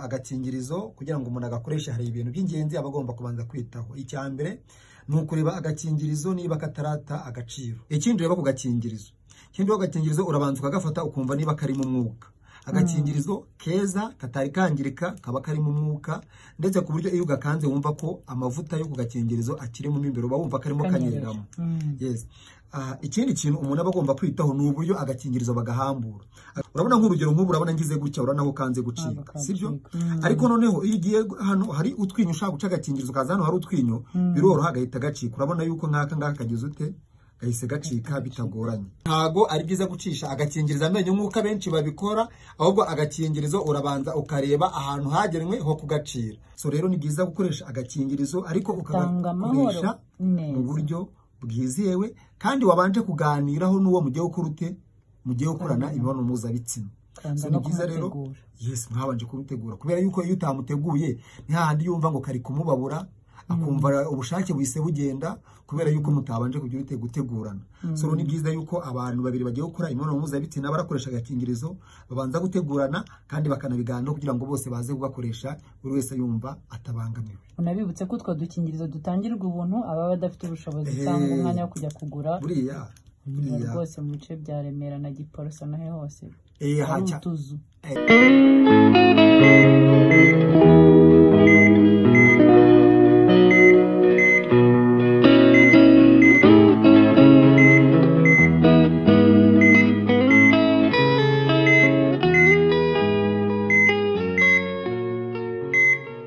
Agakingirizo kugira ngo umuntu agakoreshe hari ibintu by'ingenzi abagomba kubanza kwitaho. Icyambere nukureba agakingirizo niba katarata agaciro. Ikindi reba ku gakingirizo. Ikindi agakingirizo urabanza ukagafata ukumva niba kari mu mwuka. Agakingirizo keza katari kangirika kaba kari mu mwuka ndetse ku buryo iyo ugakanze wumva ko amavuta yo ku gakingirizo akiri mu imbere uba wumva karimo kanyereramo. Yes. Ikindi kintu umuntu abagomba kwitaho n'uburyo agakingirizo bagahambura. Urabona nk'urugero nk'ubu urabona ngize gutya urabona ko kanze gucika, sibyo? Ariko noneho iyo ugiye hano hari utwinyo ushaka guca agakingirizo kaza hano hari utwinyo biroroha gahita gacika. Urabona yuko nk'aka kagize ute gahise gacika bitagoranye. Ntago ari byiza gucisha agakingirizo amenyo nk'uko benshi babikora, ahubwo agakingirizo urabanza ukareba ahantu hagenwe ho kugacira. So rero ni byiza gukoresha agakingirizo ariko ukagakoresha mu buryo bwizewe kandi wabanje kuganiraho n'uwo mugiye ukurute mugiye ukorana imibonano mpuzabitsina. So ni byiza rero yes mwabanje kubitegura kubera yuko iyo utamuteguye ni hahandi yumva ngo kari kumubabura akumva ubushake buhise bugenda kubera yuko mutabanje kugira gutegurana. So ni byiza yuko abantu babiri bagiye gukora imibonano mpuzabitsina barakoresha agakingirizo babanza gutegurana kandi bakanabiganiraho kugira ngo bose baze kugakoresha buri wese yumva atabangamiwe. Unabibutse ko utwo dukingirizo dutangirwa ubuntu aba badafite ubushobozi cyangwa umwanya wo kujya kugura buriya rwose mu bice bya Remera na Giporoso nahe hose hacha utuzu.